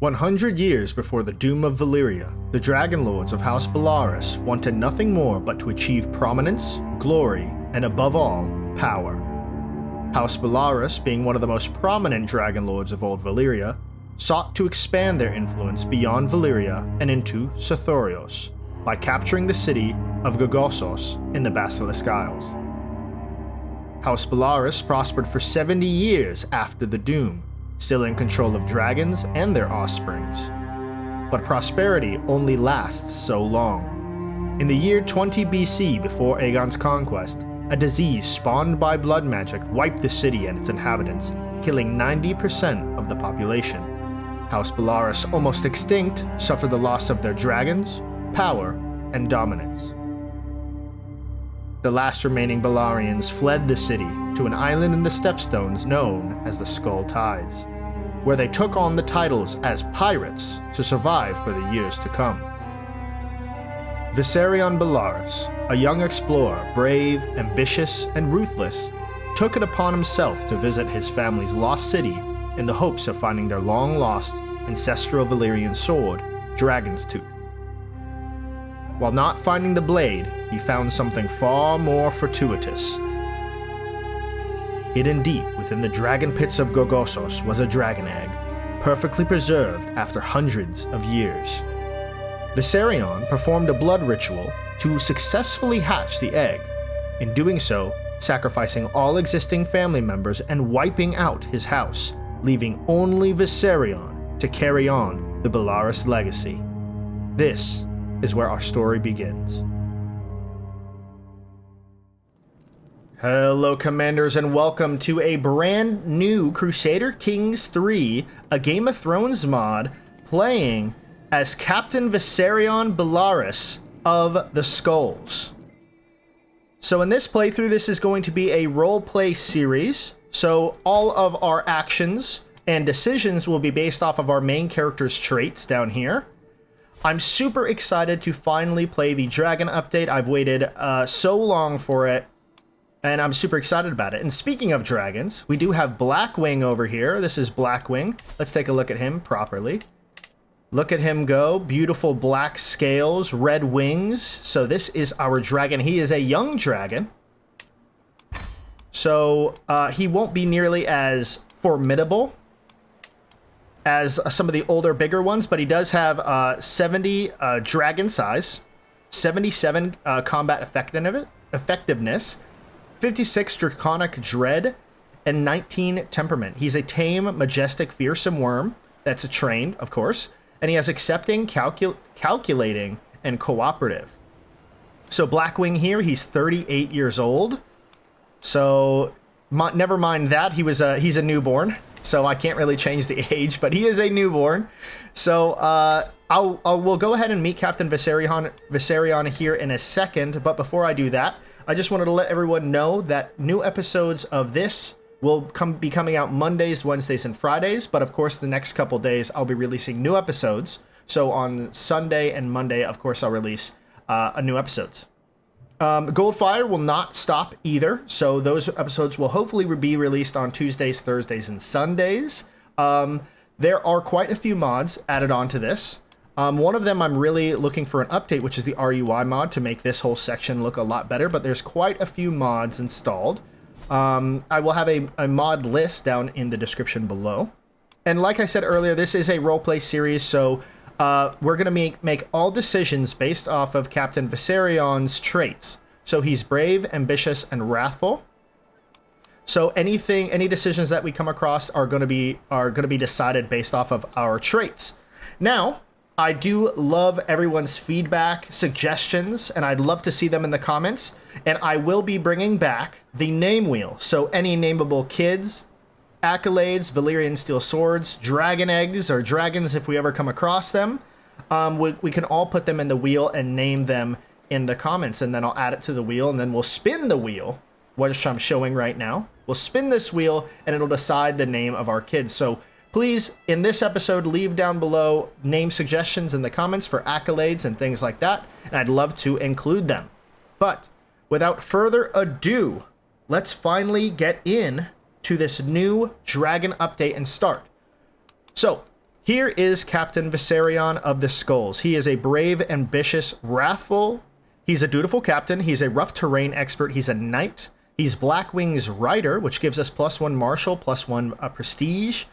100 years before the Doom of Valyria, the Dragon Lords of House Belaerys wanted nothing more but to achieve prominence, glory, and above all, power. House Belaerys, being one of the most prominent Dragon Lords of Old Valyria, sought to expand their influence beyond Valyria and into Sothorios by capturing the city of Gogossos in the Basilisk Isles. House Belaerys prospered for 70 years after the Doom, still in control of dragons and their offsprings. But prosperity only lasts so long. In the year 20 BC, before Aegon's conquest, a disease spawned by blood magic wiped the city and its inhabitants, killing 90% of the population. House Belaerys, almost extinct, suffered the loss of their dragons, power, and dominance. The last remaining Valyrians fled the city to an island in the Stepstones known as the Skull Tides, where they took on the titles as pirates to survive for the years to come. Viserion Belaerys, a young explorer, brave, ambitious, and ruthless, took it upon himself to visit his family's lost city in the hopes of finding their long-lost ancestral Valyrian sword, Dragon's Tooth. While not finding the blade, he found something far more fortuitous. Hidden deep within the dragon pits of Gogossos was a dragon egg, perfectly preserved after hundreds of years. Viserion performed a blood ritual to successfully hatch the egg, in doing so, sacrificing all existing family members and wiping out his house, leaving only Viserion to carry on the Belaerys legacy. This is where our story begins. Hello Commanders, and welcome to a brand new Crusader Kings 3, a Game of Thrones mod, playing as Captain Viserion Belaerys of the Skulls. So in this playthrough, this is going to be a roleplay series, so all of our actions and decisions will be based off of our main character's traits down here. I'm super excited to finally play the Dragon update. I've waited so long for it, and I'm super excited about it. And speaking of dragons, we do have Blackwing over here. This is Blackwing. Let's take a look at him properly. Look at him go. Beautiful black scales, red wings. So this is our dragon. He is a young dragon. So he won't be nearly as formidable as some of the older, bigger ones, but he does have 70 dragon size, 77 combat effectiveness, 56 draconic dread, and 19 temperament. He's a tame, majestic, fearsome worm that's trained, of course, and he has accepting, calculating, and cooperative. So Blackwing here, he's 38 years old. So never mind that, he's a newborn. So I can't really change the age, but he is a newborn. So we'll go ahead and meet Captain Viserion here in a second. But before I do that, I just wanted to let everyone know that new episodes of this will be coming out Mondays, Wednesdays, and Fridays. But of course, the next couple days, I'll be releasing new episodes. So on Sunday and Monday, of course, I'll release new episodes. Goldfire will not stop either, so those episodes will hopefully be released on Tuesdays, Thursdays, and Sundays. There are quite a few mods added onto this. One of them I'm really looking for an update, which is the RUI mod, to make this whole section look a lot better, but there's quite a few mods installed. I will have a mod list down in the description below. And like I said earlier, this is a roleplay series, so we're going to make all decisions based off of Captain Viserion's traits. So he's brave, ambitious, and wrathful. So any decisions that we come across are going to be decided based off of our traits. Now, I do love everyone's feedback, suggestions, and I'd love to see them in the comments. And I will be bringing back the name wheel. So any nameable kids, accolades, Valyrian steel swords, dragon eggs, or dragons if we ever come across them, we can all put them in the wheel and name them in the comments, and then I'll add it to the wheel, and then we'll spin the wheel, which I'm showing right now. We'll spin this wheel, and it'll decide the name of our kids. So please, in this episode, leave down below name suggestions in the comments for accolades and things like that, and I'd love to include them. But without further ado, let's finally get in to this new dragon update and start. So Here is Captain Viserion of the Skulls. He is a brave, ambitious, wrathful. He's a dutiful captain. He's a rough terrain expert. He's a knight. He's Blackwing's rider, which gives us +1 martial, +1 prestige,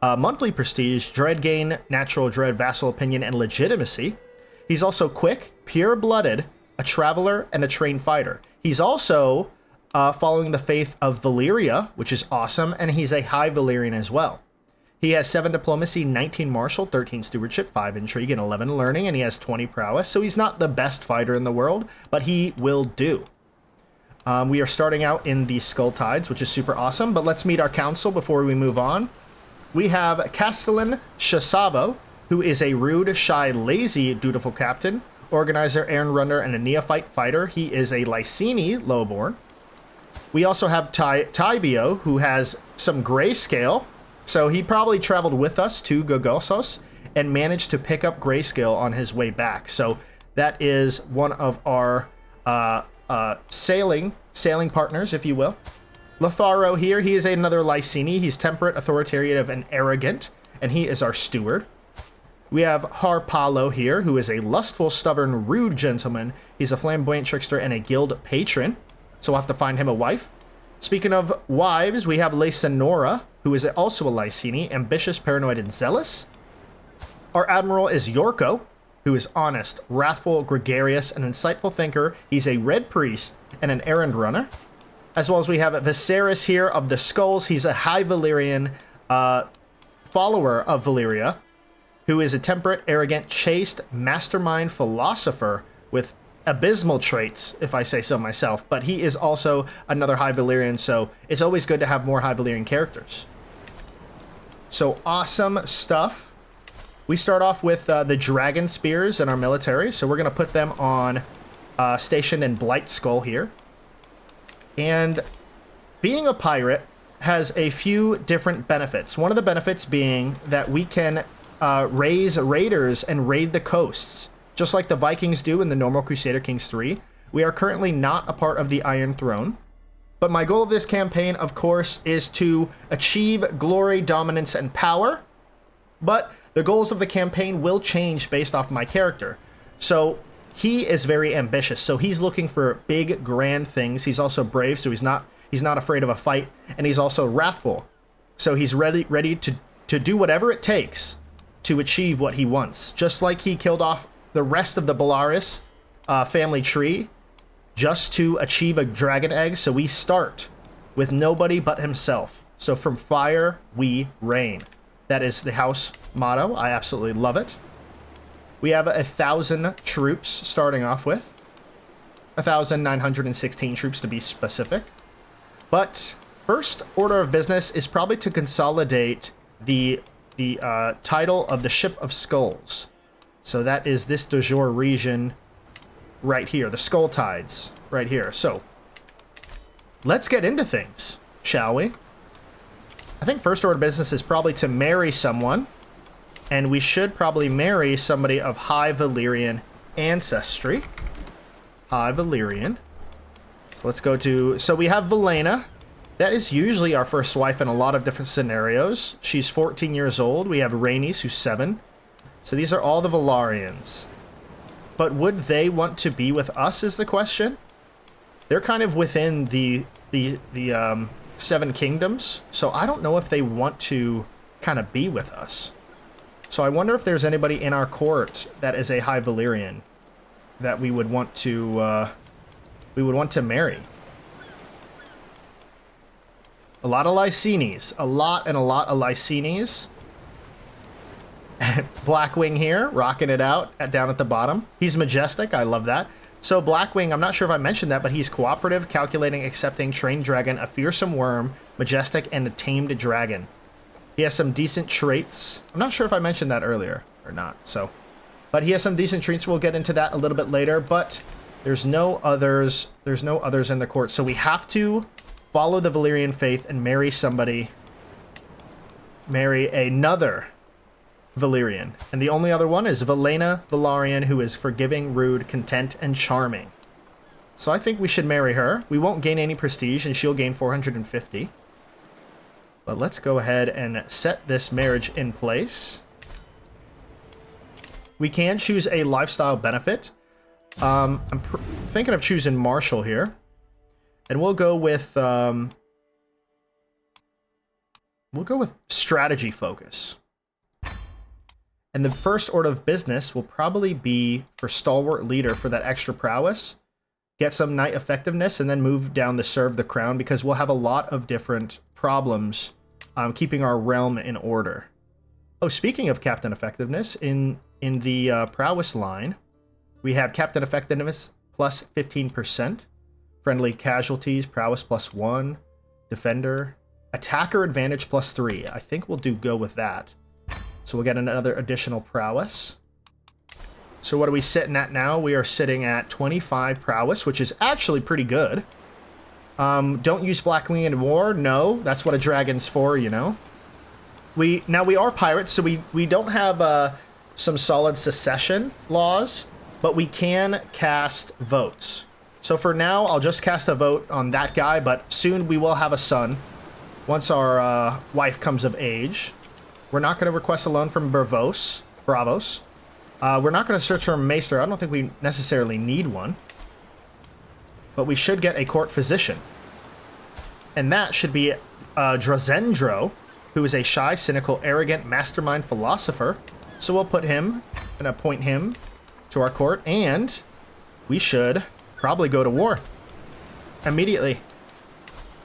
monthly prestige, dread gain, natural dread, vassal opinion, and legitimacy. He's also quick, pure-blooded, a traveler, and a trained fighter. He's also following the faith of Valyria, which is awesome, and he's a high Valyrian as well. He has 7 diplomacy, 19 martial, 13 stewardship, 5 intrigue, and 11 learning, and he has 20 prowess, so he's not the best fighter in the world, but he will do. We are starting out in the Skull Tides, which is super awesome, but let's meet our council before we move on. We have Castellan Shasavo, who is a rude, shy, lazy, dutiful captain, organizer, errand runner, and a neophyte fighter. He is a Lysini lowborn. We also have Tybio, who has some grayscale, so he probably traveled with us to Gogosos and managed to pick up grayscale on his way back. So that is one of our sailing partners, if you will. Lotharo here, he is another Lysini. He's temperate, authoritative, and arrogant, and he is our steward. We have Harpalo here, who is a lustful, stubborn, rude gentleman. He's a flamboyant trickster and a guild patron, so we'll have to find him a wife. Speaking of wives, we have Lesenora, who is also a Lysini, ambitious, paranoid, and zealous. Our admiral is Yorko, who is honest, wrathful, gregarious, an insightful thinker. He's a red priest and an errand runner. As well as we have Viserys here of the Skulls. He's a high Valyrian follower of Valyria, who is a temperate, arrogant, chaste, mastermind philosopher with abysmal traits, if I say so myself. But he is also another high Valyrian, so it's always good to have more high Valyrian characters. So awesome stuff. We start off with the dragon spears in our military, so we're going to put them on stationed in Blight Skull here. And being a pirate has a few different benefits. One of the benefits being that we can raise raiders and raid the coasts, just like the Vikings do in the normal Crusader Kings 3. We are currently not a part of the Iron Throne, but my goal of this campaign, of course, is to achieve glory, dominance, and power, but the goals of the campaign will change based off my character. So he is very ambitious, so he's looking for big, grand things. He's also brave, so he's not afraid of a fight, and he's also wrathful, so he's ready to do whatever it takes to achieve what he wants. Just like he killed off the rest of the Belaerys family tree just to achieve a dragon egg, so we start with nobody but himself. So from fire we reign. That is the house motto. I absolutely love it. We have 1,000 troops starting off with. 1,916 troops to be specific. But first order of business is probably to consolidate the title of the Ship of Skulls. So that is this de jure region right here, the Skull Tides right here. So let's get into things, shall we? I think first order of business is probably to marry someone, and we should probably marry somebody of high Valyrian ancestry. High Valyrian. So let's go to, so we have Valena. That is usually our first wife in a lot of different scenarios. She's 14 years old. We have Rhaenys, who's 7. So these are all the Velaryons. But would they want to be with us is the question. They're kind of within the 7 kingdoms, so I don't know if they want to kind of be with us. So I wonder if there's anybody in our court that is a high Valyrian that we would want to marry. A lot of Lycinis. A lot of Lycinis. Blackwing here, rocking it out down at the bottom. He's majestic. I love that. So Blackwing, I'm not sure if I mentioned that, but he's cooperative, calculating, accepting, trained dragon, a fearsome worm, majestic, and a tamed dragon. He has some decent traits. I'm not sure if I mentioned that earlier or not. So, but he has some decent traits. We'll get into that a little bit later. But there's no others. There's no others in the court. So we have to follow the Valyrian faith and marry somebody. Marry another Valyrian. And the only other one is Valena Velaryon, who is forgiving, rude, content, and charming. So I think we should marry her. We won't gain any prestige, and she'll gain 450. But let's go ahead and set this marriage in place. We can choose a lifestyle benefit. I'm thinking of choosing Marshall here. And we'll go with strategy focus. And the first order of business will probably be for stalwart leader for that extra prowess. Get some knight effectiveness and then move down to serve the crown, because we'll have a lot of different problems keeping our realm in order. Oh, speaking of captain effectiveness, in the prowess line, we have captain effectiveness plus 15%, friendly casualties, prowess plus 1, defender, attacker advantage plus 3. I think we'll go with that. So we'll get another additional prowess. So what are we sitting at now? We are sitting at 25 prowess, which is actually pretty good. Don't use Blackwing in war. No, that's what a dragon's for, you know. We are pirates, so we don't have some solid secession laws, but we can cast votes. So for now, I'll just cast a vote on that guy, but soon we will have a son once our wife comes of age. We're not going to request a loan from Bravos. We're not going to search for a maester. I don't think we necessarily need one. But we should get a court physician. And that should be Drazendro, who is a shy, cynical, arrogant, mastermind philosopher. So we'll put him and appoint him to our court. And we should probably go to war immediately.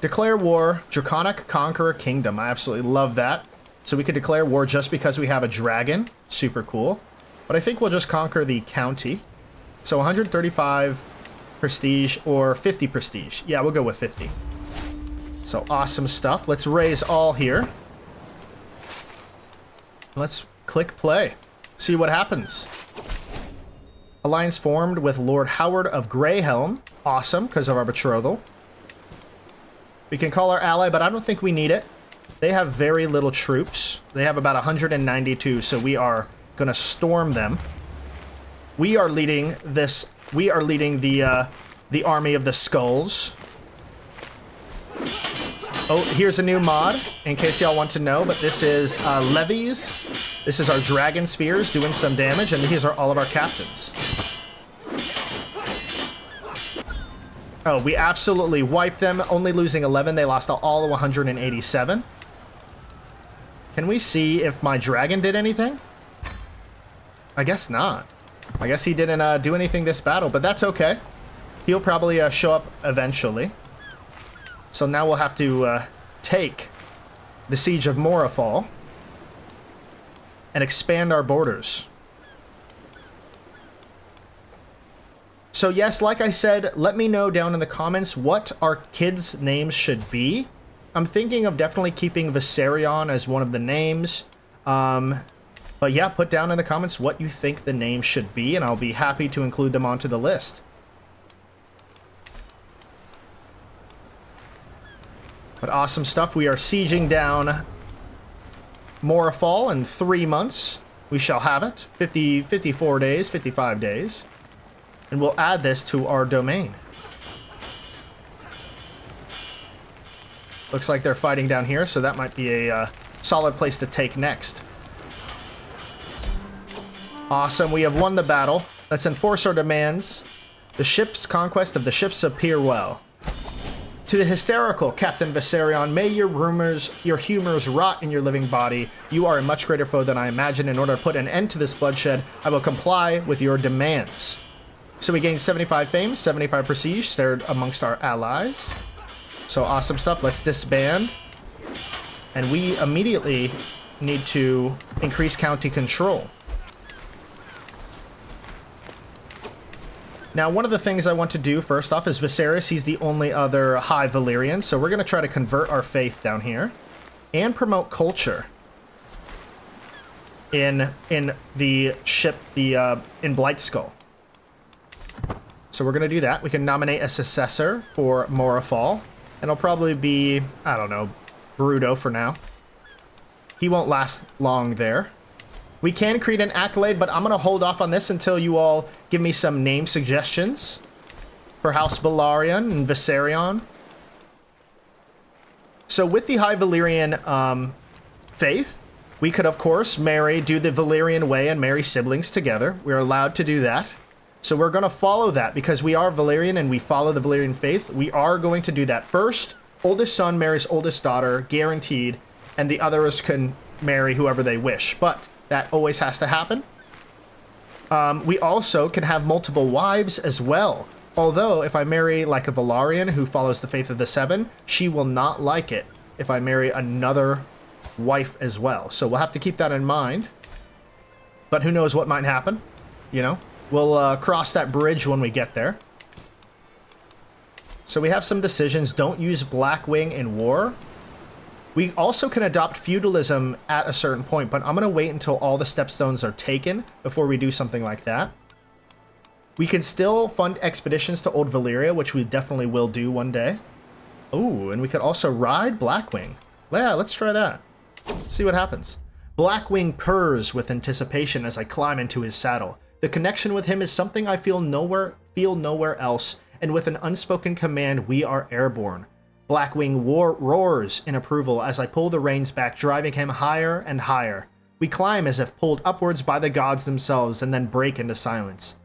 Declare war, Draconic Conqueror Kingdom. I absolutely love that. So we could declare war just because we have a dragon. Super cool. But I think we'll just conquer the county. So 135 prestige or 50 prestige. Yeah, we'll go with 50. So awesome stuff. Let's raise all here. Let's click play. See what happens. Alliance formed with Lord Howard of Greyhelm. Awesome, because of our betrothal. We can call our ally, but I don't think we need it. They have very little troops. They have about 192, so we are going to storm them. We are leading this. We are leading the army of the skulls. Oh, here's a new mod, in case y'all want to know, but this is levies. This is our dragon spears doing some damage, and these are all of our captains. Oh, we absolutely wiped them, only losing 11. They lost all of 187. Can we see if my dragon did anything? I guess not. I guess he didn't do anything this battle, but that's okay. He'll probably show up eventually. So now we'll have to take the siege of Morafall and expand our borders. So yes, like I said, let me know down in the comments what our kids' names should be. I'm thinking of definitely keeping Viserion as one of the names. But yeah, put down in the comments what you think the name should be, and I'll be happy to include them onto the list. But awesome stuff. We are sieging down Morafall in 3 months. We shall have it. 54 days, 55 days. And we'll add this to our domain. Looks like they're fighting down here, so that might be a solid place to take next. Awesome, we have won the battle. Let's enforce our demands. The ship's conquest of the ships of Peerwell. To the hysterical Captain Viserion, may your humors rot in your living body. You are a much greater foe than I imagined. In order to put an end to this bloodshed, I will comply with your demands. So we gained 75 fame, 75 prestige, shared amongst our allies. So awesome stuff. Let's disband. And we immediately need to increase county control. Now, one of the things I want to do first off is Viserys. He's the only other High Valyrian, so we're going to try to convert our faith down here and promote culture in the ship, in Blightskull. So we're going to do that. We can nominate a successor for Morafall, and it'll probably be, I don't know, Bruto for now. He won't last long there. We can create an accolade, but I'm going to hold off on this until you all give me some name suggestions for House Balarion and Viserion. So with the High Valyrian faith, We could, of course, do the Valyrian way and marry siblings together. We're allowed to do that. So we're going to follow that because we are Valyrian and we follow the Valyrian faith. We are going to do that. First, oldest son marries oldest daughter, guaranteed, and the others can marry whoever they wish. But that always has to happen. We also can have multiple wives as well. Although, if I marry like a Valyrian who follows the faith of the Seven, she will not like it if I marry another wife as well. So we'll have to keep that in mind. But who knows what might happen, you know? We'll cross that bridge when we get there. So we have some decisions. Don't use Blackwing in war. We also can adopt feudalism at a certain point, but I'm going to wait until all the stepstones are taken before we do something like that. We can still fund expeditions to Old Valyria, which we definitely will do one day. Ooh, and we could also ride Blackwing. Yeah, let's try that. Let's see what happens. Blackwing purrs with anticipation as I climb into his saddle. The connection with him is something I feel nowhere else, and with an unspoken command, we are airborne. Blackwing roars in approval as I pull the reins back, driving him higher and higher. We climb as if pulled upwards by the gods themselves and then break into silence.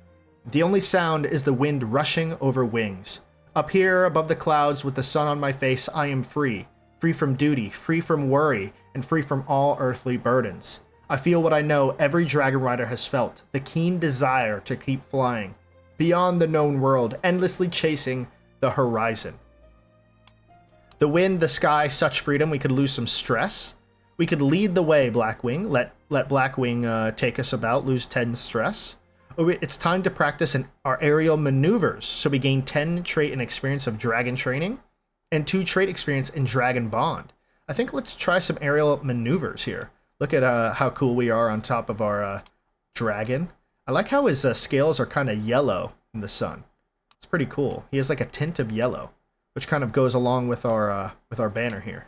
The only sound is the wind rushing over wings. Up here above the clouds with the sun on my face, I am free. Free from duty, free from worry, and free from all earthly burdens. I feel what I know every dragon rider has felt, the keen desire to keep flying, beyond the known world, endlessly chasing the horizon. The wind, the sky, such freedom, we could lose some stress. We could lead the way, Blackwing, let Blackwing take us about, lose 10 stress. It's time to practice our aerial maneuvers, so we gain 10 trait and experience of dragon training, and 2 trait experience in dragon bond. I think let's try some aerial maneuvers here. Look at how cool we are on top of our dragon. I like how his scales are kind of yellow in the sun. It's pretty cool. He has like a tint of yellow, which kind of goes along with our banner here.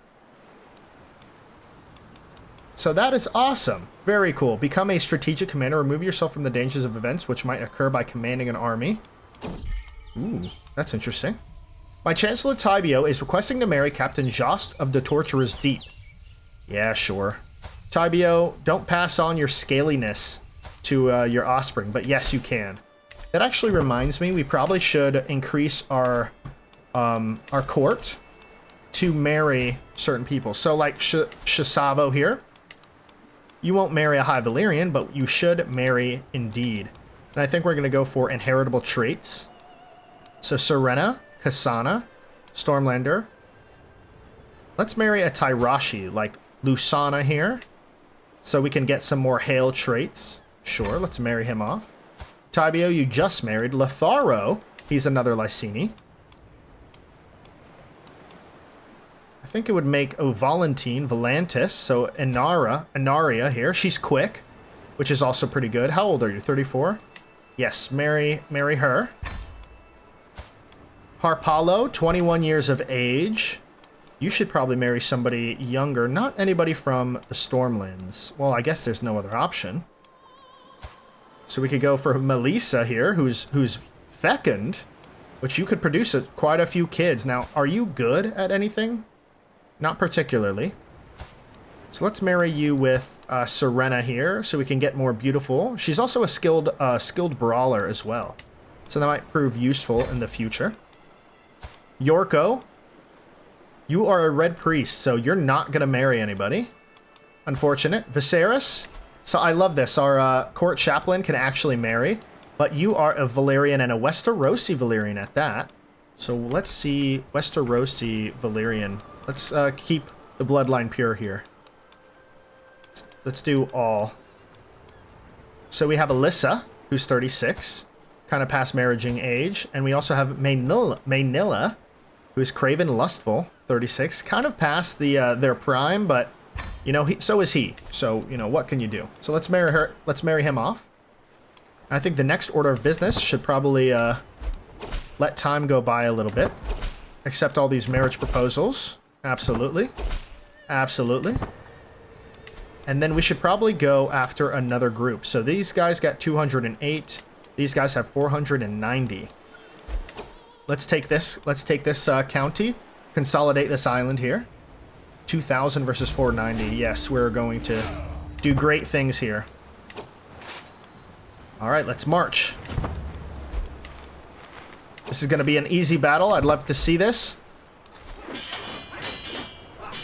So that is awesome. Very cool. Become a strategic commander. Remove yourself from the dangers of events which might occur by commanding an army. Ooh, that's interesting. My Chancellor Tybio is requesting to marry Captain Jost of the Torturer's Deep. Yeah, sure. Tybio, don't pass on your scaliness to your offspring, but yes, you can. That actually reminds me, we probably should increase our court to marry certain people. So like Shisavo here, you won't marry a High Valyrian, but you should marry indeed. And I think we're going to go for inheritable traits. So Serena, Kasana, Stormlander. Let's marry a Tyrashi, like Lusana here, so we can get some more Hail traits. Sure, let's marry him off. Tybio, you just married. Lotharo, he's another Lysini. I think it would make Valentine, Volantis, so Inaria here. She's quick, which is also pretty good. How old are you, 34? Yes, marry her. Harpalo, 21 years of age. You should probably marry somebody younger, not anybody from the Stormlands. Well, I guess there's no other option. So we could go for Melissa here, who's fecund, which you could produce quite a few kids. Now, are you good at anything? Not particularly. So let's marry you with Serena here, so we can get more beautiful. She's also a skilled brawler as well, so that might prove useful in the future. Yorko, you are a red priest, so you're not going to marry anybody. Unfortunate. Viserys, so I love this. Our court chaplain can actually marry, but you are a Valyrian and a Westerosi Valyrian at that. So let's see Westerosi Valyrian. Let's keep the bloodline pure here. Let's do all. So we have Alyssa, who's 36, kind of past marriaging age, and we also have Maynilla, who is craven lustful, 36, kind of past their prime, but you know, so is he. So you know, what can you do? So let's marry her. Let's marry him off. I think the next order of business should probably let time go by a little bit. Accept all these marriage proposals. Absolutely. Absolutely. And then we should probably go after another group. So these guys got 208. These guys have 490. Let's take this. Let's take this county. Consolidate this island here. 2,000 versus 490. Yes, we're going to do great things here. All right, let's march. This is going to be an easy battle. I'd love to see this.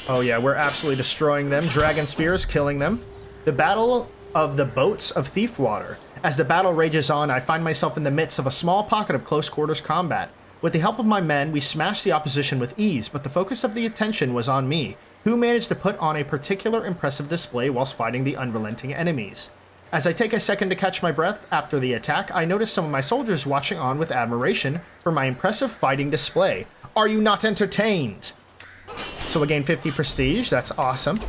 Oh yeah, we're absolutely destroying them. Dragon spears, killing them. The Battle of the Boats of Thiefwater. As the battle rages on, I find myself in the midst of a small pocket of close quarters combat. With the help of my men, we smashed the opposition with ease, but the focus of the attention was on me, who managed to put on a particular impressive display whilst fighting the unrelenting enemies. As I take a second to catch my breath after the attack, I notice some of my soldiers watching on with admiration for my impressive fighting display. Are you not entertained? So we gained 50 prestige. That's awesome.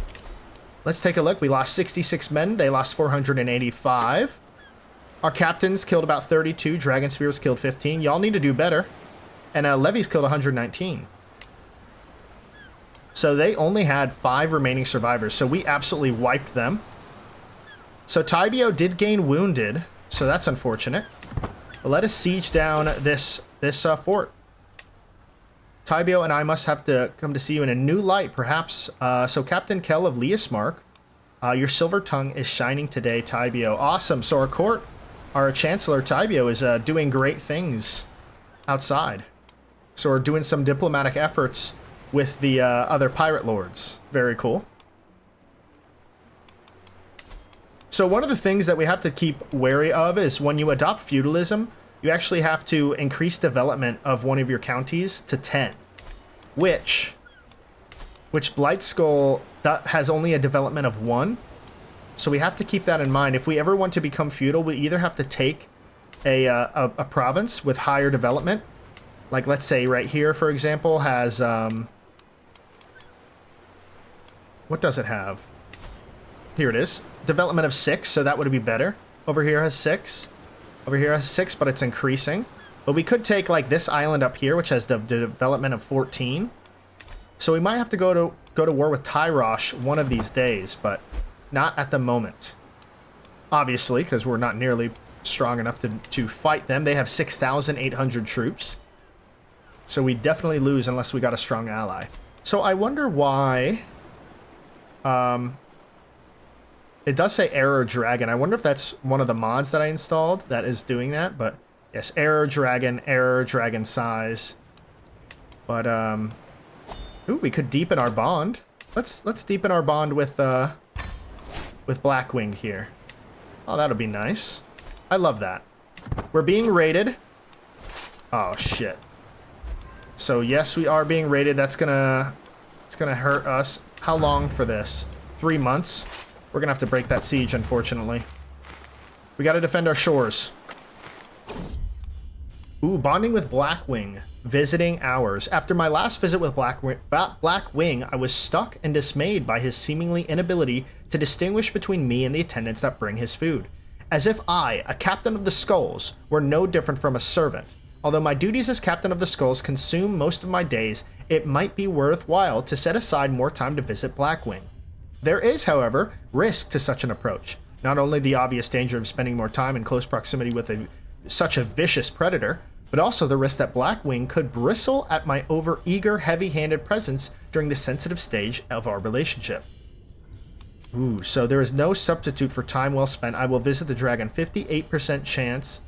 Let's take a look. We lost 66 men. They lost 485. Our captains killed about 32. Dragon Spears killed 15. Y'all need to do better. And Levies killed 119. So they only had 5 remaining survivors. So we absolutely wiped them. So Tybio did gain wounded. So that's unfortunate. But let us siege down this fort. Tybio and I must have to come to see you in a new light, perhaps. So Captain Kell of Leasmark, your silver tongue is shining today, Tybio. Awesome. So our court, our Chancellor Tybio is doing great things outside. So we're doing some diplomatic efforts with the other pirate lords. Very cool. So one of the things that we have to keep wary of is when you adopt feudalism, you actually have to increase development of one of your counties to 10, which Blightskull has only a development of 1. So we have to keep that in mind. If we ever want to become feudal, we either have to take a province with higher development, like let's say right here, for example, has what does it have? Here it is, development of 6. So that would be better. Over here has 6. Over here has 6, but it's increasing. But we could take like this island up here, which has the development of 14. So we might have to go to war with Tyrosh one of these days, but not at the moment. Obviously, because we're not nearly strong enough to fight them. They have 6,800 troops. So we definitely lose unless we got a strong ally. So I wonder why... it does say Error Dragon. I wonder if that's one of the mods that I installed that is doing that. But yes, Error Dragon size. But ooh, we could deepen our bond. Let's deepen our bond with Blackwing here. Oh, that'll be nice. I love that. We're being raided. Oh shit. So yes, we are being raided. It's gonna hurt us. How long for this? 3 months. We're gonna have to break that siege, unfortunately. We gotta defend our shores. Ooh, bonding with Blackwing. Visiting hours. After my last visit with Blackwing, I was stuck and dismayed by his seemingly inability to distinguish between me and the attendants that bring his food. As if I, a captain of the Skulls, were no different from a servant. Although my duties as captain of the Skulls consume most of my days, it might be worthwhile to set aside more time to visit Blackwing. There is, however, risk to such an approach. Not only the obvious danger of spending more time in close proximity with such a vicious predator, but also the risk that Blackwing could bristle at my over-eager, heavy-handed presence during the sensitive stage of our relationship. Ooh, so there is no substitute for time well spent. I will visit the dragon. 58% chance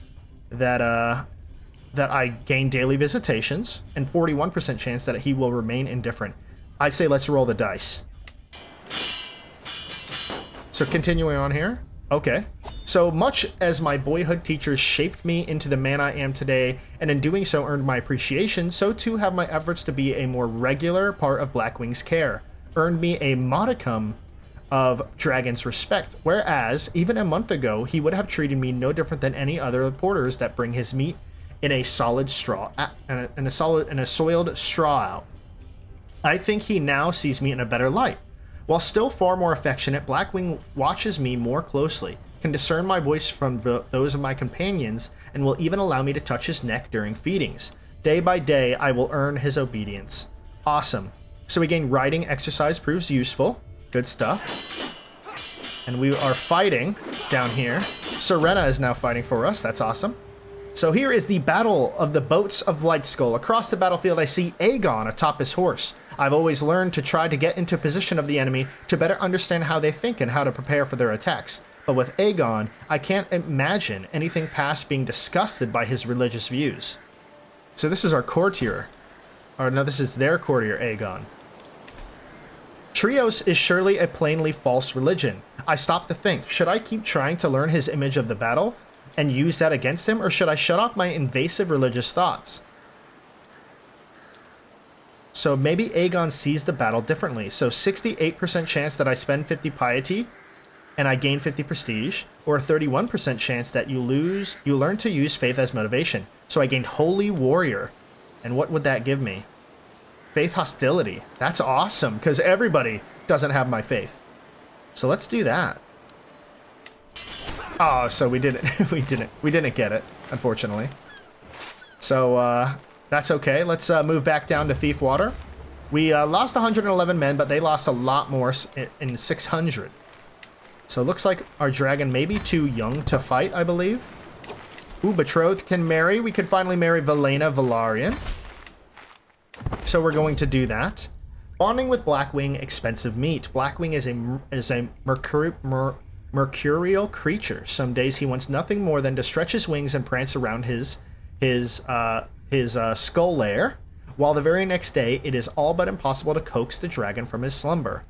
that I gain daily visitations, and 41% chance that he will remain indifferent. I say let's roll the dice. So continuing on here. Okay. So much as my boyhood teachers shaped me into the man I am today, and in doing so earned my appreciation, so too have my efforts to be a more regular part of Blackwing's care, earned me a modicum of Dragon's respect, whereas even a month ago he would have treated me no different than any other porters that bring his meat in a solid straw, in a soiled straw out. I think he now sees me in a better light. While still far more affectionate, Blackwing watches me more closely, can discern my voice from those of my companions, and will even allow me to touch his neck during feedings. Day by day, I will earn his obedience. Awesome. So we gain riding exercise proves useful. Good stuff. And we are fighting down here. Serena is now fighting for us. That's awesome. So here is the Battle of the Boats of Lightskull. Across the battlefield, I see Aegon atop his horse. I've always learned to try to get into position of the enemy to better understand how they think and how to prepare for their attacks. But with Aegon, I can't imagine anything past being disgusted by his religious views. So this is our courtier. Or no, this is their courtier, Aegon. Trios is surely a plainly false religion. I stopped to think, should I keep trying to learn his image of the battle and use that against him, or should I shut off my invasive religious thoughts? So maybe Aegon sees the battle differently. So 68% chance that I spend 50 piety and I gain 50 prestige, or a 31% chance that you learn to use faith as motivation. So I gained Holy Warrior. And what would that give me? Faith Hostility. That's awesome, because everybody doesn't have my faith. So let's do that. Oh, so we didn't we didn't get it, unfortunately. So that's okay. Let's move back down to Thief Water. We lost 111 men, but they lost a lot more in 600. So it looks like our dragon may be too young to fight, I believe. Ooh, betrothed can marry. We could finally marry Valyrian. So we're going to do that. Bonding with Blackwing, expensive meat. Blackwing is a mercurial creature. Some days he wants nothing more than to stretch his wings and prance around his skull lair, while the very next day it is all but impossible to coax the dragon from his slumber.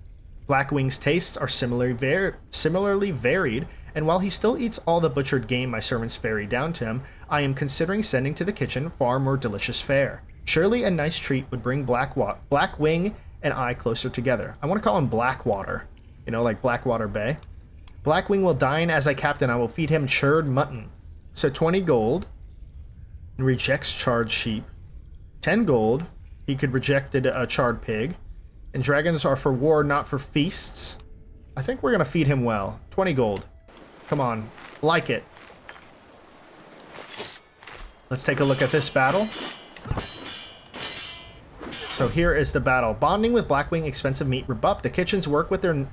Blackwing's tastes are similarly varied, and while he still eats all the butchered game my servants ferry down to him, I am considering sending to the kitchen far more delicious fare. Surely a nice treat would bring Blackwing and I closer together. I want to call him Blackwater, you know, like Blackwater Bay. Blackwing will dine as I captain. I will feed him churred mutton. So 20 gold. And rejects charred sheep. 10 gold. He could reject a charred pig. And dragons are for war, not for feasts. I think we're going to feed him well. 20 gold. Come on. Like it. Let's take a look at this battle. So here is the battle. Bonding with Blackwing, expensive meat rebuff. The kitchens work with their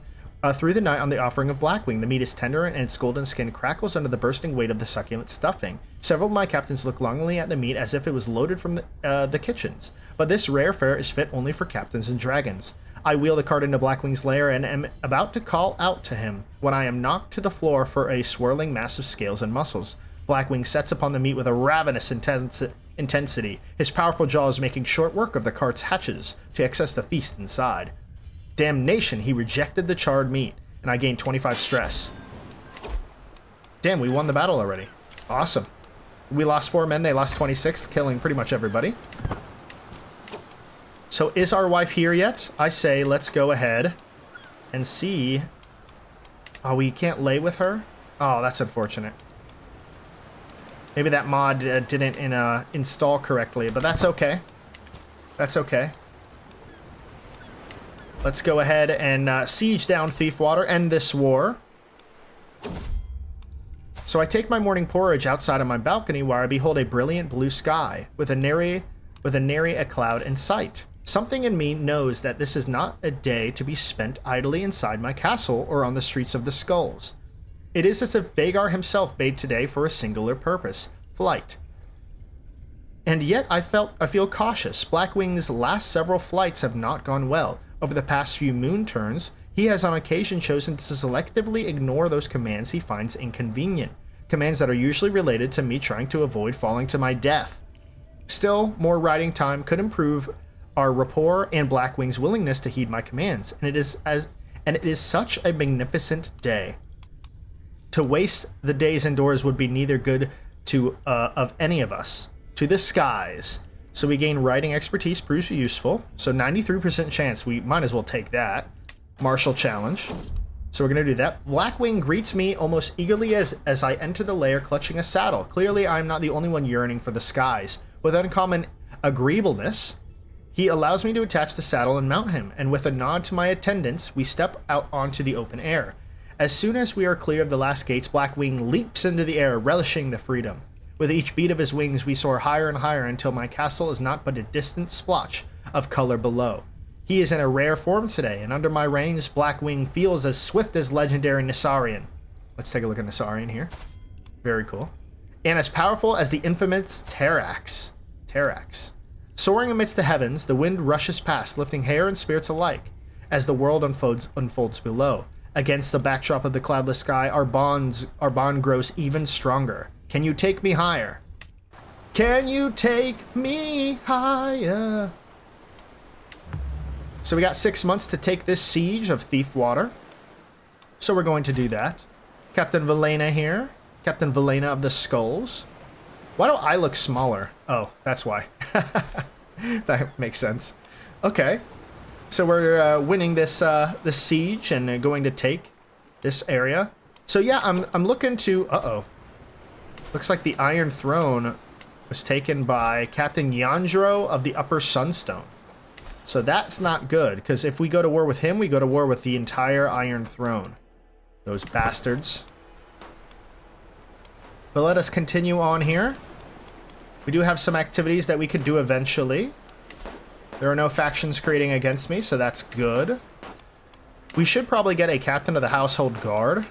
through the night on the offering of Blackwing. The meat is tender and its golden skin crackles under the bursting weight of the succulent stuffing. Several of my captains look longingly at the meat as if it was loaded from the kitchens. But this rare fare is fit only for captains and dragons. I wheel the cart into Blackwing's lair and am about to call out to him when I am knocked to the floor for a swirling mass of scales and muscles. Blackwing sets upon the meat with a ravenous intensity, his powerful jaws making short work of the cart's hatches to access the feast inside. Damnation, he rejected the charred meat, and I gained 25 stress. Damn, we won the battle already. Awesome. We lost 4 men, they lost 26, killing pretty much everybody. So is our wife here yet? I say let's go ahead and see. Oh, we can't lay with her? Oh, that's unfortunate. Maybe that mod didn't install correctly, but that's okay. That's okay. Let's go ahead and siege down Thief Water, end this war. So I take my morning porridge outside on my balcony where I behold a brilliant blue sky with a nary a cloud in sight. Something in me knows that this is not a day to be spent idly inside my castle or on the streets of the skulls. It is as if Vhagar himself bade today for a singular purpose, flight. And yet I feel cautious. Blackwing's last several flights have not gone well. Over the past few moon turns, he has on occasion chosen to selectively ignore those commands he finds inconvenient, commands that are usually related to me trying to avoid falling to my death. Still, more riding time could improve our rapport and Blackwing's willingness to heed my commands, and it is such a magnificent day. To waste the days indoors would be neither good to of any of us. To the skies. So we gain riding expertise, proves useful. So 93% chance, we might as well take that. Martial challenge. So we're going to do that. Blackwing greets me almost eagerly as I enter the lair clutching a saddle. Clearly I'm not the only one yearning for the skies. With uncommon agreeableness, he allows me to attach the saddle and mount him, and with a nod to my attendants, we step out onto the open air. As soon as we are clear of the last gates, Blackwing leaps into the air, relishing the freedom. With each beat of his wings, we soar higher and higher until my castle is not but a distant splotch of color below. He is in a rare form today, and under my reins, Blackwing feels as swift as legendary Viserion. Let's take a look at Viserion here. Very cool. and as powerful as the infamous Terrax. Soaring amidst the heavens, the wind rushes past, lifting hair and spirits alike, as the world unfolds below. Against the backdrop of the cloudless sky, our bond grows even stronger. Can you take me higher? Can you take me higher? So we got 6 months to take this siege of Thiefwater. So we're going to do that. Captain Valena here. Captain Valena of the Skulls. Why do I look smaller? Oh, that's why. That makes sense. Okay. So we're winning this this siege and going to take this area. So yeah, I'm looking to... Uh-oh. Looks like the Iron Throne was taken by Captain Yandro of the Upper Sunstone. So that's not good, because if we go to war with him, we go to war with the entire Iron Throne. Those bastards. But let us continue on here. We do have some activities that we could do eventually. There are no factions creating against me, so that's good. We should probably get a captain of the household guard.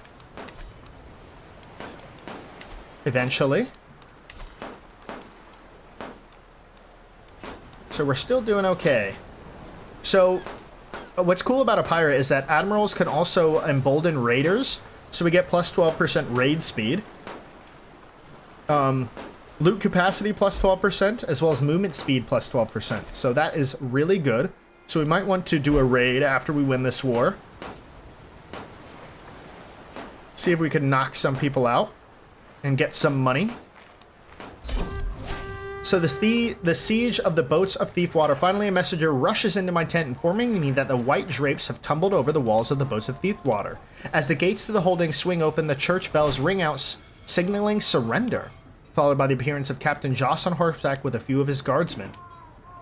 Eventually. So we're still doing okay. So what's cool about a pirate is that admirals can also embolden raiders. So we get plus 12% raid speed. Loot capacity plus 12%, as well as movement speed plus 12%. So that is really good. So we might want to do a raid after we win this war. See if we can knock some people out and get some money. So the siege of the boats of Thiefwater. Finally, a messenger rushes into my tent, informing me that the white drapes have tumbled over the walls of the boats of Thiefwater. As the gates to the holding swing open, the church bells ring out, signaling surrender, followed by the appearance of Captain Joss on horseback with a few of his guardsmen.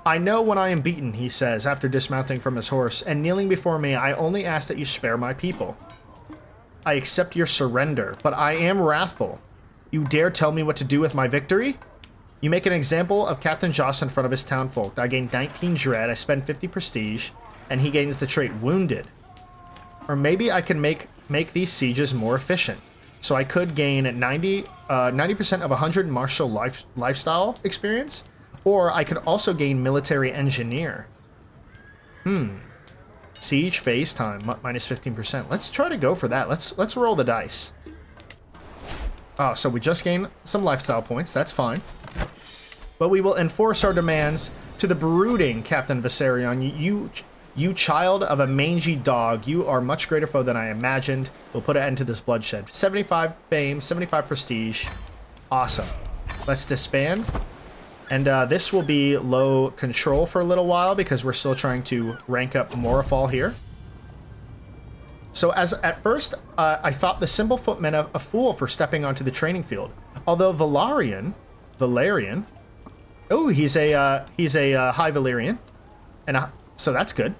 I know when I am beaten, he says, after dismounting from his horse, and kneeling before me, I only ask that you spare my people. I accept your surrender, but I am wrathful. You dare tell me what to do with my victory? You make an example of Captain Joss in front of his townfolk. I gain 19 dread, I spend 50 prestige, and he gains the trait wounded. Or maybe I can make these sieges more efficient. So I could gain 90% of 100 martial lifestyle experience, or I could also gain military engineer. Siege phase time, minus 15%. Let's try to go for that. Let's roll the dice. Oh, so we just gained some lifestyle points. That's fine. But we will enforce our demands to the brooding Captain Viserion. You child of a mangy dog, you are much greater foe than I imagined. We'll put an end to this bloodshed. 75 fame, 75 prestige. Awesome. Let's disband. And this will be low control for a little while because we're still trying to rank up Morafall here. So at first, I thought the simple foot meant a fool for stepping onto the training field. Although Valyrian, oh, he's a high Valyrian, and so that's good.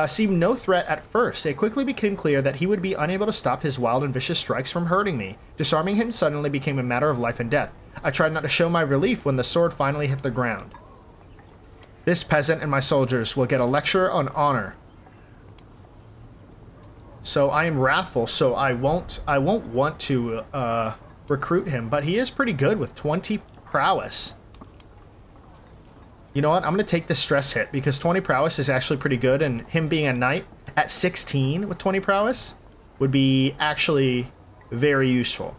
Seemed no threat at first. It quickly became clear that he would be unable to stop his wild and vicious strikes from hurting me. Disarming him suddenly became a matter of life and death. I tried not to show my relief when the sword finally hit the ground. This peasant and my soldiers will get a lecture on honor. So I am wrathful, so I won't want to recruit him, but he is pretty good with 20 prowess. You know what? I'm going to take the stress hit because 20 prowess is actually pretty good, and him being a knight at 16 with 20 prowess would be actually very useful.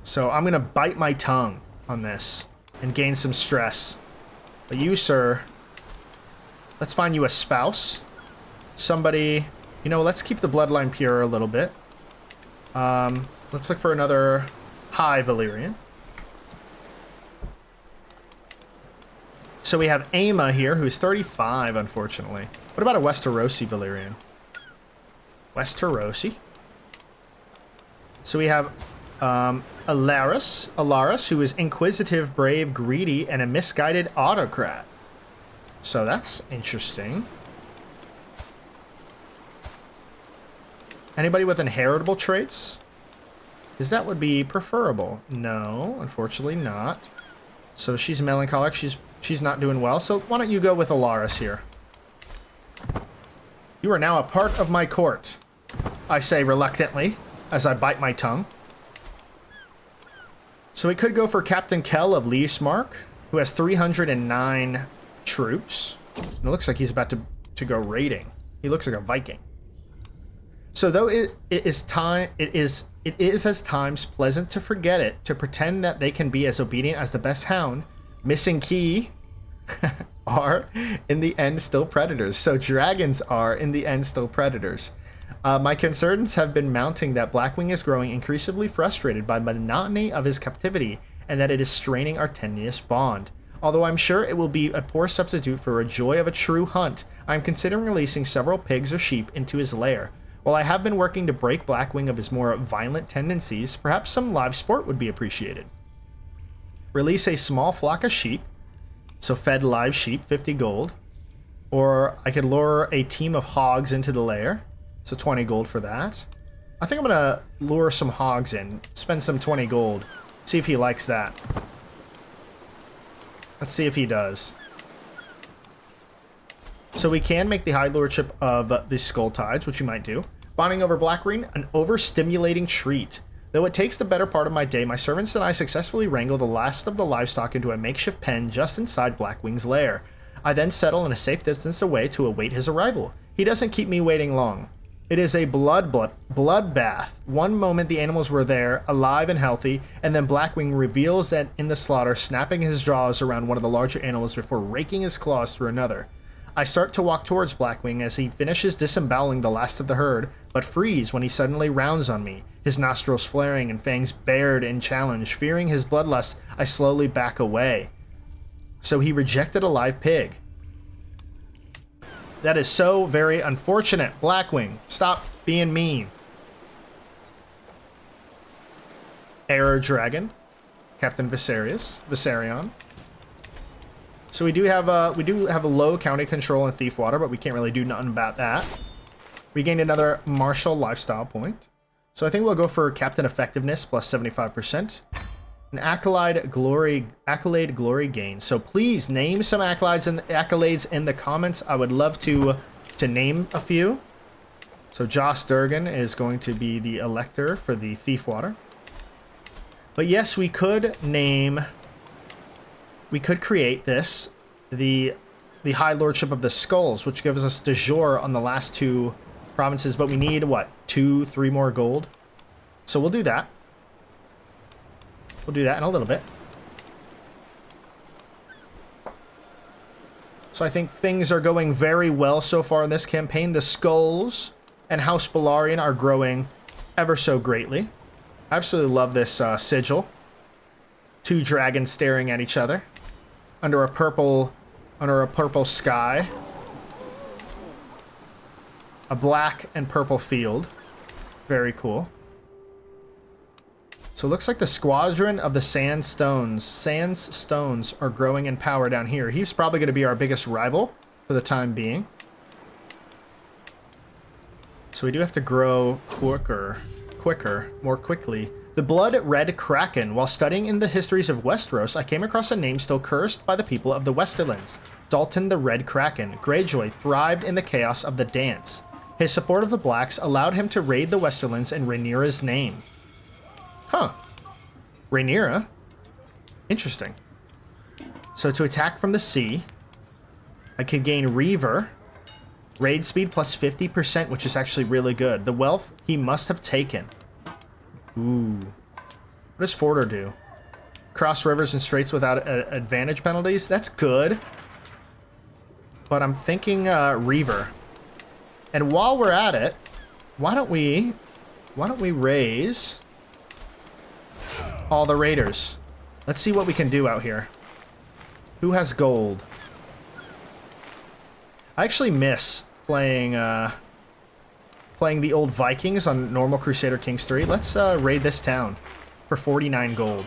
So I'm going to bite my tongue on this and gain some stress. But you, sir, let's find you a spouse. Somebody, you know, let's keep the bloodline pure a little bit. Let's look for another high Valyrian. So we have Ama here, who's 35, unfortunately. What about a Westerosi Valyrian? Westerosi. So we have Alaris, who is inquisitive, brave, greedy, and a misguided autocrat. So that's interesting. Anybody with inheritable traits? Because that would be preferable. No, unfortunately not. So she's melancholic. She's not doing well. So why don't you go with Alaris here? You are now a part of my court, I say reluctantly, as I bite my tongue. So we could go for Captain Kell of Leesmark, who has 309 troops. And it looks like he's about to go raiding. He looks like a Viking. So though it is at times pleasant to forget it, to pretend that they can be as obedient as the best hound, missing key are in the end still predators. So dragons are in the end still predators. My concerns have been mounting that Blackwing is growing increasingly frustrated by the monotony of his captivity and that it is straining our tenuous bond. Although I'm sure it will be a poor substitute for a joy of a true hunt, I'm considering releasing several pigs or sheep into his lair. While I have been working to break Blackwing of his more violent tendencies, perhaps some live sport would be appreciated. Release a small flock of sheep, so fed live sheep, 50 gold. Or I could lure a team of hogs into the lair, so 20 gold for that. I think I'm gonna lure some hogs in, spend some 20 gold, see if he likes that. Let's see if he does. So we can make the High Lordship of the Skull Tides, which you might do. Bonding over Blackwing, an overstimulating treat. Though it takes the better part of my day, my servants and I successfully wrangle the last of the livestock into a makeshift pen just inside Blackwing's lair. I then settle in a safe distance away to await his arrival. He doesn't keep me waiting long. It is a bloodbath. One moment the animals were there, alive and healthy, and then Blackwing reveals that in the slaughter, snapping his jaws around one of the larger animals before raking his claws through another. I start to walk towards Blackwing as he finishes disemboweling the last of the herd, but freeze when he suddenly rounds on me, his nostrils flaring and fangs bared in challenge. Fearing his bloodlust, I slowly back away. So he rejected a live pig. That is so very unfortunate. Blackwing, stop being mean. Error Dragon, Captain Viserion. So we do have a low county control in Thiefwater, but we can't really do nothing about that. We gained another martial lifestyle point. So I think we'll go for Captain Effectiveness plus 75%. An accolade glory gain. So please name some accolades in the comments. I would love to name a few. So Joss Durgan is going to be the elector for the Thiefwater. But yes, we could create this, the High Lordship of the Skulls, which gives us de jure on the last two provinces, but we need, what, 2-3 more gold? So we'll do that. We'll do that in a little bit. So I think things are going very well so far in this campaign. The Skulls and House Balarian are growing ever so greatly. I absolutely love this sigil. Two dragons staring at each other under a purple sky. A black and purple field. Very cool. So it looks like the Squadron of the Sands Stones are growing in power down here. He's probably going to be our biggest rival for the time being. So we do have to grow more quickly. The Blood Red Kraken. While studying in the histories of Westeros, I came across a name still cursed by the people of the Westerlands. Dalton the Red Kraken. Greyjoy thrived in the chaos of the dance. His support of the Blacks allowed him to raid the Westerlands in Rhaenyra's name. Huh. Rhaenyra? Interesting. So to attack from the sea, I could gain Reaver. Raid speed plus 50%, which is actually really good. The wealth he must have taken. Ooh. What does Fordor do? Cross rivers and straits without advantage penalties? That's good. But I'm thinking Reaver. And while we're at it, why don't we raise all the raiders? Let's see what we can do out here. Who has gold? I actually miss playing the old Vikings on normal Crusader Kings 3. Let's raid this town for 49 gold.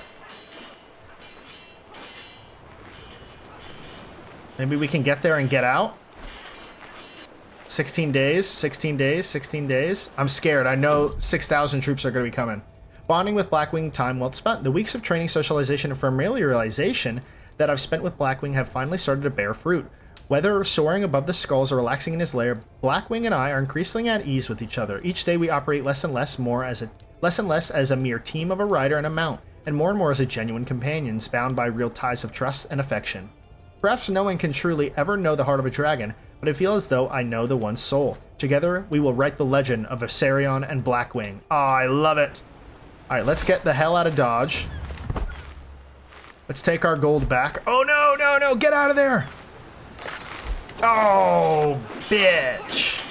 Maybe we can get there and get out. 16 days, 16 days, 16 days. I'm scared. I know 6,000 troops are going to be coming. Bonding with Blackwing, time well spent. The weeks of training, socialization, and familiarization that I've spent with Blackwing have finally started to bear fruit. Whether soaring above the skulls or relaxing in his lair, Blackwing and I are increasingly at ease with each other. Each day we operate less and less as a mere team of a rider and a mount, and more as a genuine companion, bound by real ties of trust and affection. Perhaps no one can truly ever know the heart of a dragon, but I feel as though I know the one's soul. Together, we will write the legend of Viserion and Blackwing. Oh, I love it! Alright, let's get the hell out of Dodge. Let's take our gold back. Oh, no, get out of there! Oh, bitch!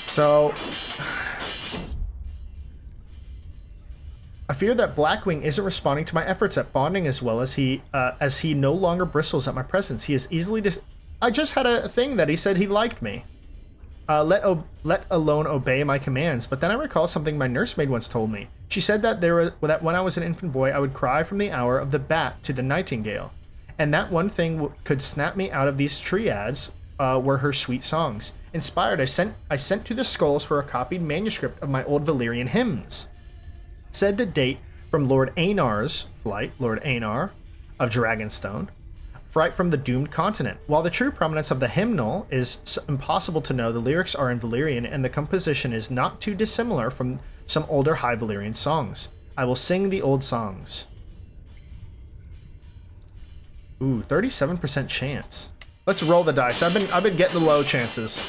So, I fear that Blackwing isn't responding to my efforts at bonding as well as he no longer bristles at my presence. He is easily I just had a thing that he said he liked me. Let alone obey my commands. But then I recall something my nursemaid once told me. She said that that when I was an infant boy, I would cry from the hour of the bat to the nightingale, and that one thing could snap me out of these triads were her sweet songs. Inspired, I sent to the skulls for a copied manuscript of my old Valyrian hymns. Said to date from Lord Einar's flight, Lord Einar of Dragonstone, flight from the doomed continent. While the true prominence of the hymnal is impossible to know, the lyrics are in Valyrian, and the composition is not too dissimilar from some older High Valyrian songs. I will sing the old songs. Ooh, 37% chance. Let's roll the dice. I've been getting the low chances.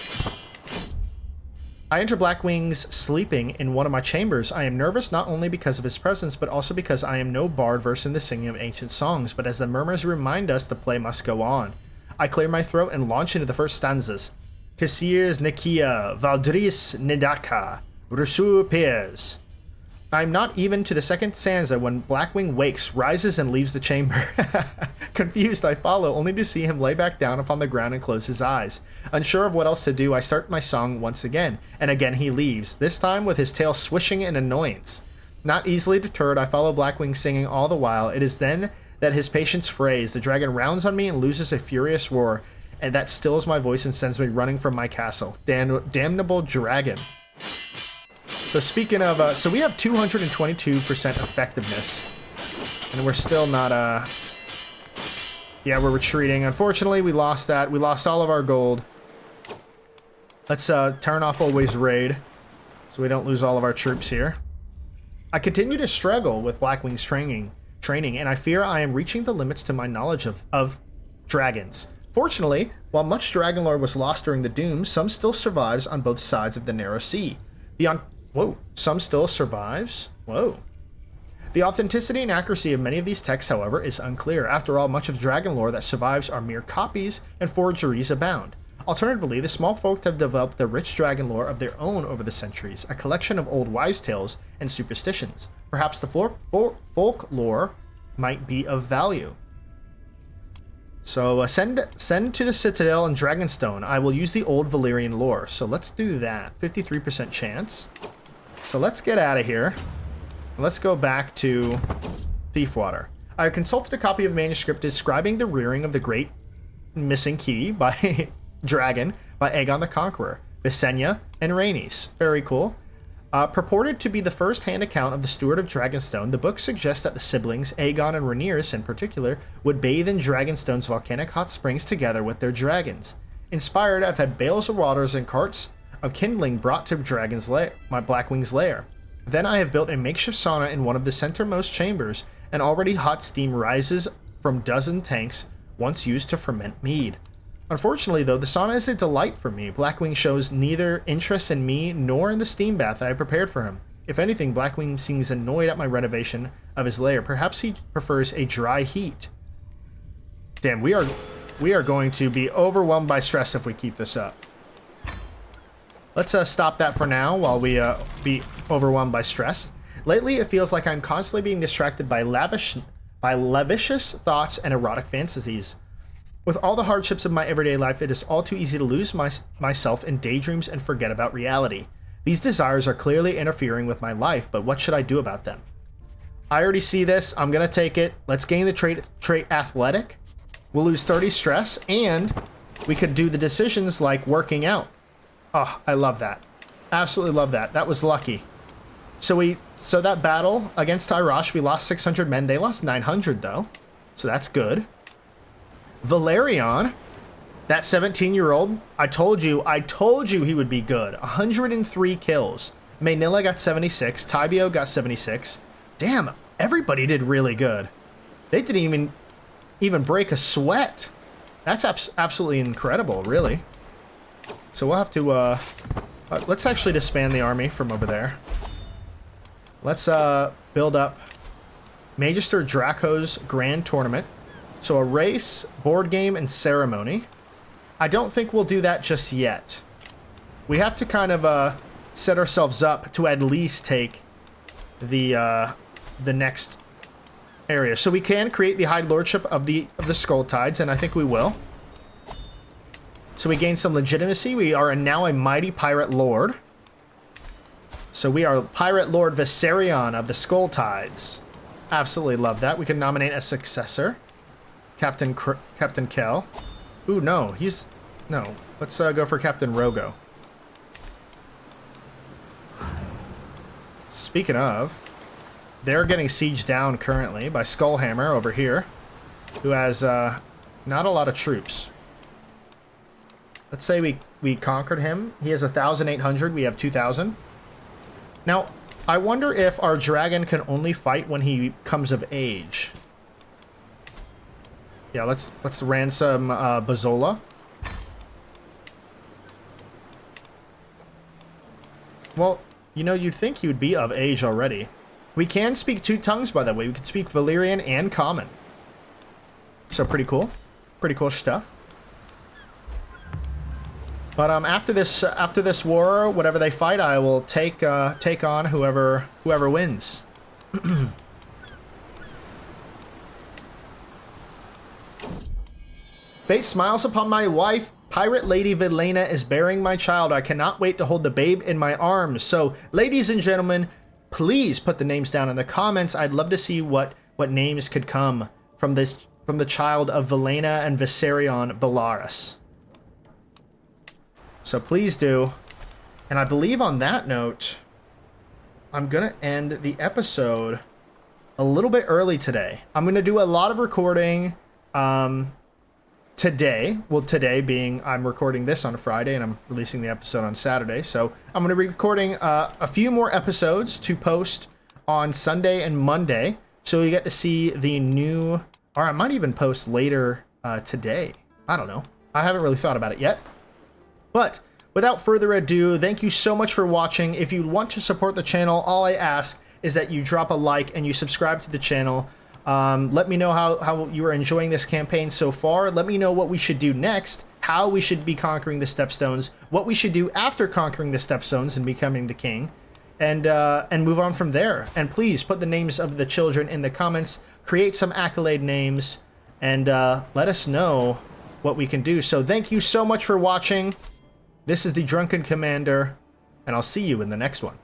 I enter Blackwing's sleeping in one of my chambers. I am nervous not only because of his presence, but also because I am no bard versed in the singing of ancient songs, but as the murmurs remind us, the play must go on. I clear my throat and launch into the first stanzas. Kasirs Nikia, Valdris Nidaka, Rusu Piers. I'm not even to the second stanza when Blackwing wakes, rises, and leaves the chamber. Confused, I follow, only to see him lay back down upon the ground and close his eyes. Unsure of what else to do, I start my song once again, and again he leaves, this time with his tail swishing in annoyance. Not easily deterred, I follow Blackwing singing all the while. It is then that his patience frays. The dragon rounds on me and loses a furious roar, and that stills my voice and sends me running from my castle. Damnable dragon. So speaking of, so we have 222% effectiveness, and we're still not, yeah, we're retreating. Unfortunately, we lost that. We lost all of our gold. Let's turn off always raid, so we don't lose all of our troops here. I continue to struggle with Blackwing's training, and I fear I am reaching the limits to my knowledge of dragons. Fortunately, while much dragon lore was lost during the Doom, some still survives on both sides of the narrow sea. Some still survives? Whoa. The authenticity and accuracy of many of these texts, however, is unclear. After all, much of dragon lore that survives are mere copies, and forgeries abound. Alternatively, the small folk have developed a rich dragon lore of their own over the centuries, a collection of old wives' tales and superstitions. Perhaps the folk lore might be of value. So send to the Citadel and Dragonstone. I will use the old Valyrian lore. So let's do that. 53% chance. So let's get out of here. Let's go back to Thiefwater. I consulted a copy of manuscript describing the rearing of the great missing key by dragon by Aegon the Conqueror, Visenya, and Rhaenys. Very cool. Purported to be the first-hand account of the Steward of Dragonstone, the book suggests that the siblings, Aegon and Rhaenyra in particular, would bathe in Dragonstone's volcanic hot springs together with their dragons. Inspired, I've had bales of waters and carts of kindling brought to my Blackwing's lair. Then I have built a makeshift sauna in one of the centermost chambers, and already hot steam rises from dozen tanks once used to ferment mead. Unfortunately, though, the sauna is a delight for me. Blackwing shows neither interest in me nor in the steam bath I have prepared for him. If anything, Blackwing seems annoyed at my renovation of his lair. Perhaps he prefers a dry heat. Damn, we are going to be overwhelmed by stress if we keep this up. Let's stop that for now while we be overwhelmed by stress. Lately, it feels like I'm constantly being distracted by lavish thoughts and erotic fantasies. With all the hardships of my everyday life, it is all too easy to lose myself in daydreams and forget about reality. These desires are clearly interfering with my life, but what should I do about them? I already see this. I'm going to take it. Let's gain the trait athletic. We'll lose 30 stress, and we could do the decisions like working out. Oh, I love that. Absolutely love that. That was lucky. So that battle against Tyrosh, we lost 600 men. They lost 900, though. So that's good. Valerion, that 17-year-old, I told you he would be good. 103 kills. Maynilla got 76. Tybio got 76. Damn, everybody did really good. They didn't even break a sweat. That's absolutely incredible, really. So we'll have to, let's actually disband the army from over there. Let's, build up Magister Draco's Grand Tournament. So a race, board game, and ceremony. I don't think we'll do that just yet. We have to kind of, set ourselves up to at least take the next area. So we can create the High Lordship of the Skull Tides, and I think we will. So we gain some legitimacy. We are now a mighty pirate lord. So we are Pirate Lord Viserion of the Skull Tides. Absolutely love that. We can nominate a successor. Captain Kell. Ooh, no. No. Let's go for Captain Rogo. Speaking of, they're getting sieged down currently by Skullhammer over here, who has not a lot of troops. Let's say we conquered him. He has 1,800. We have 2,000. Now, I wonder if our dragon can only fight when he comes of age. Yeah, let's ransom Bazola. Well, you know, you'd think he would be of age already. We can speak 2 tongues, by the way. We can speak Valyrian and Common. So pretty cool. Pretty cool stuff. But after this war, whatever they fight, I will take on whoever wins. Fate smiles upon my wife. Pirate Lady Velena is bearing my child. I cannot wait to hold the babe in my arms. So, ladies and gentlemen, please put the names down in the comments. I'd love to see what names could come from the child of Velena and Viserion Belaerys. So please do. And I believe on that note, I'm going to end the episode a little bit early today. I'm going to do a lot of recording today. Well, today being I'm recording this on a Friday and I'm releasing the episode on Saturday. So I'm going to be recording a few more episodes to post on Sunday and Monday. So you get to see the new, or I might even post later today. I don't know. I haven't really thought about it yet. But without further ado, thank you so much for watching. If you want to support the channel, all I ask is that you drop a like and you subscribe to the channel. Let me know how you are enjoying this campaign so far. Let me know what we should do next, how we should be conquering the Stepstones, what we should do after conquering the Stepstones and becoming the king, and move on from there. And please put the names of the children in the comments, create some accolade names, and let us know what we can do. So thank you so much for watching. This is the Drunken Commander, and I'll see you in the next one.